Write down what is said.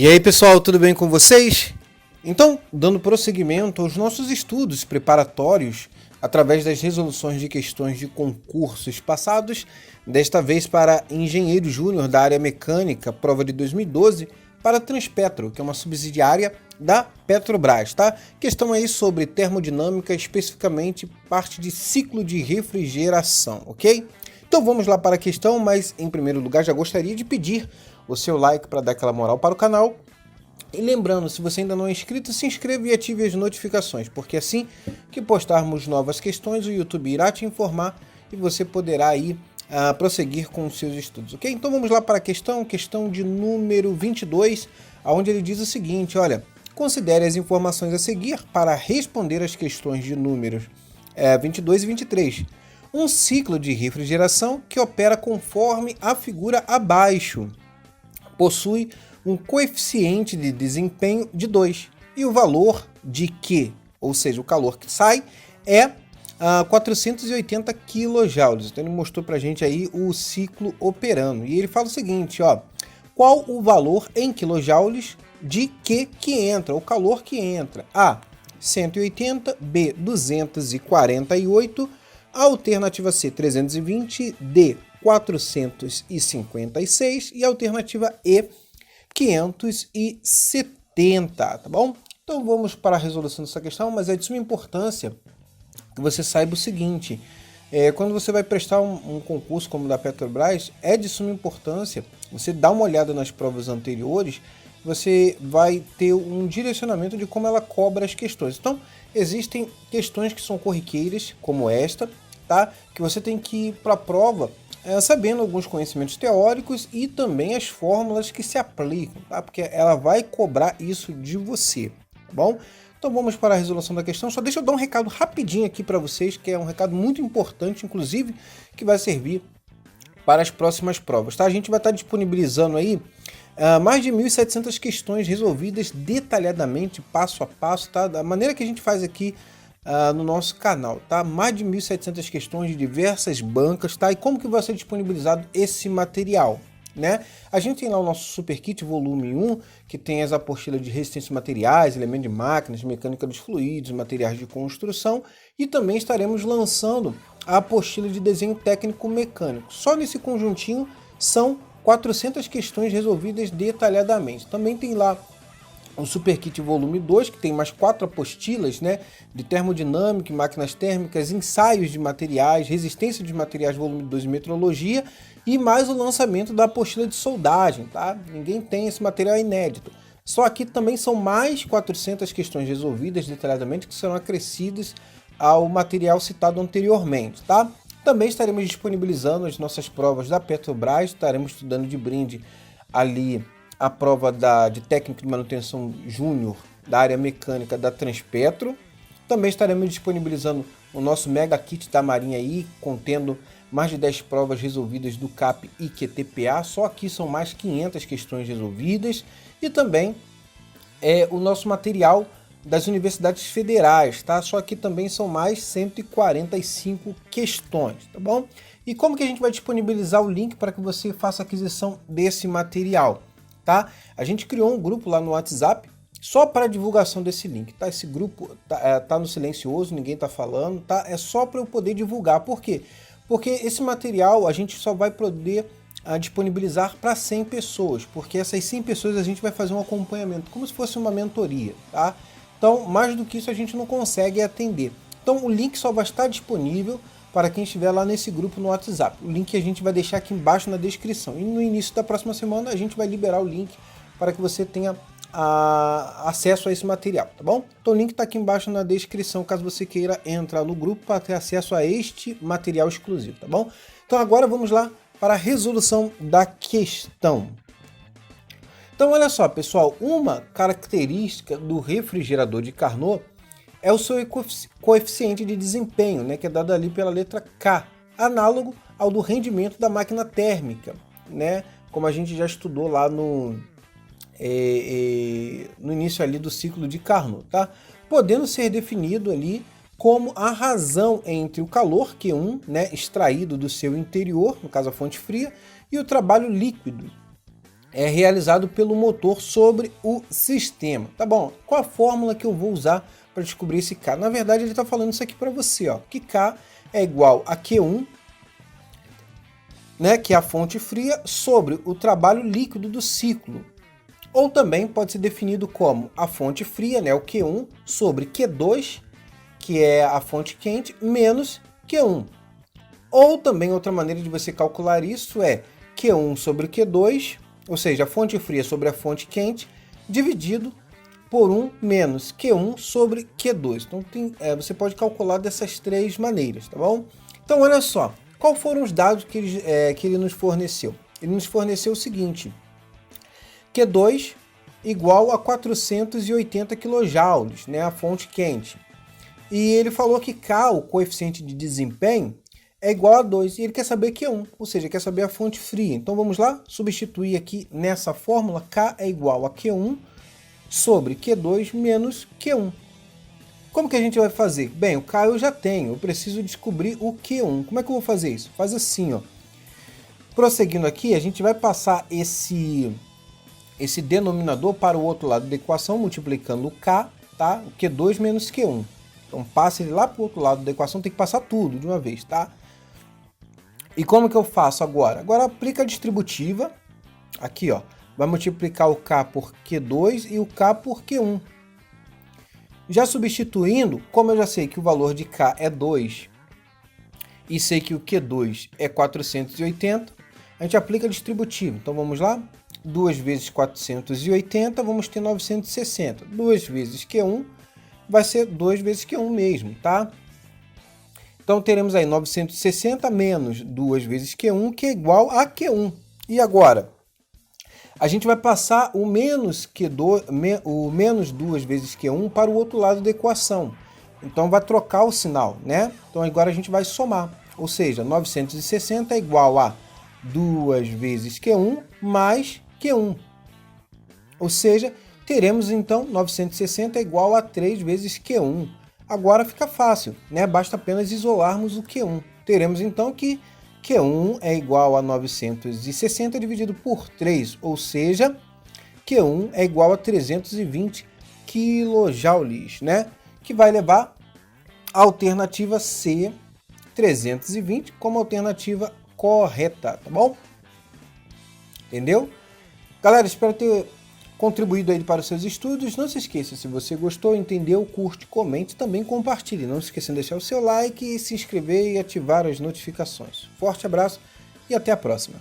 E aí pessoal, tudo bem com vocês? Então, dando prosseguimento aos nossos estudos preparatórios através das resoluções de questões de concursos passados, desta vez para engenheiro júnior da área mecânica, prova de 2012, para Transpetro, que é uma subsidiária da Petrobras, tá? Questão aí sobre termodinâmica, especificamente parte de ciclo de refrigeração, ok? Então vamos lá para a questão, mas em primeiro lugar já gostaria de pedir o seu like para dar aquela moral para o canal. E lembrando, se você ainda não é inscrito, se inscreva e ative as notificações, porque assim que postarmos novas questões, o YouTube irá te informar e você poderá aí prosseguir com os seus estudos, ok? Então vamos lá para a questão de número 22, onde ele diz o seguinte, olha, considere as informações a seguir para responder as questões de números 22 e 23. Um ciclo de refrigeração que opera conforme a figura abaixo possui um coeficiente de desempenho de 2 e o valor de Q, ou seja, o calor que sai, é 480 kJ. Então ele mostrou para a gente aí o ciclo operando. E ele fala o seguinte, ó, qual o valor em kilojoules de Q que entra, o calor que entra? A, 180, B, 248, a alternativa C, 320, D, 456 e a alternativa E, 570, tá bom? Então vamos para a resolução dessa questão, mas é de suma importância que você saiba o seguinte, quando você vai prestar um concurso como o da Petrobras, é de suma importância você dar uma olhada nas provas anteriores, você vai ter um direcionamento de como ela cobra as questões. Então, existem questões que são corriqueiras, como esta, tá? Que você tem que ir para a prova sabendo alguns conhecimentos teóricos e também as fórmulas que se aplicam, tá? Porque ela vai cobrar isso de você, tá bom? Então vamos para a resolução da questão. Só deixa eu dar um recado rapidinho aqui para vocês, que é um recado muito importante, inclusive, que vai servir para as próximas provas, tá? A gente vai estar disponibilizando aí mais de 1.700 questões resolvidas detalhadamente, passo a passo, tá? Da maneira que a gente faz aqui no nosso canal, tá? Mais de 1.700 questões de diversas bancas, tá? E como que vai ser disponibilizado esse material, né? A gente tem lá o nosso Super Kit volume 1, que tem as apostilas de resistência de materiais, elementos de máquinas, mecânica dos fluidos, materiais de construção, e também estaremos lançando a apostila de desenho técnico mecânico. Só nesse conjuntinho são 400 questões resolvidas detalhadamente. Também tem lá o Super Kit volume 2, que tem mais 4 apostilas, né, de termodinâmica, máquinas térmicas, ensaios de materiais, resistência de materiais volume 2 e metrologia, e mais o lançamento da apostila de soldagem, tá? Ninguém tem esse material inédito. Só aqui também são mais 400 questões resolvidas detalhadamente que serão acrescidas ao material citado anteriormente, tá? Também estaremos disponibilizando as nossas provas da Petrobras, estaremos estudando de brinde ali a prova de técnico de manutenção júnior da área mecânica da Transpetro. Também estaremos disponibilizando o nosso Mega Kit da Marinha aí, contendo mais de 10 provas resolvidas do CAP e QTPA. Só aqui são mais 500 questões resolvidas. E também o nosso material das universidades federais, tá? Só aqui também são mais 145 questões, tá bom? E como que a gente vai disponibilizar o link para que você faça a aquisição desse material? Tá? A gente criou um grupo lá no WhatsApp só para divulgação desse link, tá? Esse grupo tá no silencioso, ninguém tá falando, tá? É só para eu poder divulgar. Por quê? Porque esse material a gente só vai poder disponibilizar para 100 pessoas, porque essas 100 pessoas a gente vai fazer um acompanhamento, como se fosse uma mentoria, tá? Então, mais do que isso a gente não consegue atender. Então, o link só vai estar disponível para quem estiver lá nesse grupo no WhatsApp. O link a gente vai deixar aqui embaixo na descrição. E no início da próxima semana a gente vai liberar o link para que você tenha acesso a esse material, tá bom? Então o link está aqui embaixo na descrição, caso você queira entrar no grupo para ter acesso a este material exclusivo, tá bom? Então agora vamos lá para a resolução da questão. Então olha só, pessoal, uma característica do refrigerador de Carnot é o seu coeficiente de desempenho, né, que é dado ali pela letra K, análogo ao do rendimento da máquina térmica, né, como a gente já estudou lá no início ali do ciclo de Carnot, tá? Podendo ser definido ali como a razão entre o calor Q1, né, extraído do seu interior, no caso a fonte fria, e o trabalho líquido é realizado pelo motor sobre o sistema. Tá bom? Qual a fórmula que eu vou usar para descobrir esse K? Na verdade, ele está falando isso aqui para você, ó, que K é igual a Q1, né, que é a fonte fria, sobre o trabalho líquido do ciclo. Ou também pode ser definido como a fonte fria, né, o Q1, sobre Q2, que é a fonte quente, menos Q1. Ou também outra maneira de você calcular isso é Q1 sobre Q2, ou seja, a fonte fria sobre a fonte quente, dividido por 1 menos Q1 sobre Q2. Então você pode calcular dessas três maneiras, tá bom? Então olha só, quais foram os dados que ele nos forneceu? Ele nos forneceu o seguinte: Q2 igual a 480 kJ, né, a fonte quente. E ele falou que K, o coeficiente de desempenho, é igual a 2, e ele quer saber Q1, ou seja, quer saber a fonte fria. Então vamos lá, substituir aqui nessa fórmula, K é igual a Q1 sobre Q2 menos Q1. Como que a gente vai fazer? Bem, o K eu já tenho, eu preciso descobrir o Q1. Como é que eu vou fazer isso? Faz assim, ó. Prosseguindo aqui, a gente vai passar esse denominador para o outro lado da equação, multiplicando o K, tá? O Q2 menos Q1. Então passa ele lá para o outro lado da equação, tem que passar tudo de uma vez, tá? E como que eu faço agora? Agora aplica a distributiva, aqui ó, vai multiplicar o K por Q2 e o K por Q1. Já substituindo, como eu já sei que o valor de K é 2 e sei que o Q2 é 480, a gente aplica a distributiva. Então vamos lá, 2 vezes 480, vamos ter 960. 2 vezes Q1 vai ser 2 vezes Q1 mesmo, tá? Então teremos aí 960 menos 2 vezes Q1, que é igual a Q1. E agora? A gente vai passar o menos 2 vezes Q1 para o outro lado da equação. Então vai trocar o sinal, né? Então agora a gente vai somar. Ou seja, 960 é igual a 2 vezes Q1 mais Q1. Ou seja, teremos então 960 é igual a 3 vezes Q1. Agora fica fácil, né? Basta apenas isolarmos o Q1. Teremos então que Q1 é igual a 960 dividido por 3, ou seja, Q1 é igual a 320 kJ, né? Que vai levar a alternativa C, 320, como alternativa correta, tá bom? Entendeu? Galera, espero ter contribuído aí para os seus estudos. Não se esqueça, se você gostou, entendeu, curte, comente e também compartilhe. Não se esqueça de deixar o seu like, se inscrever e ativar as notificações. Forte abraço e até a próxima.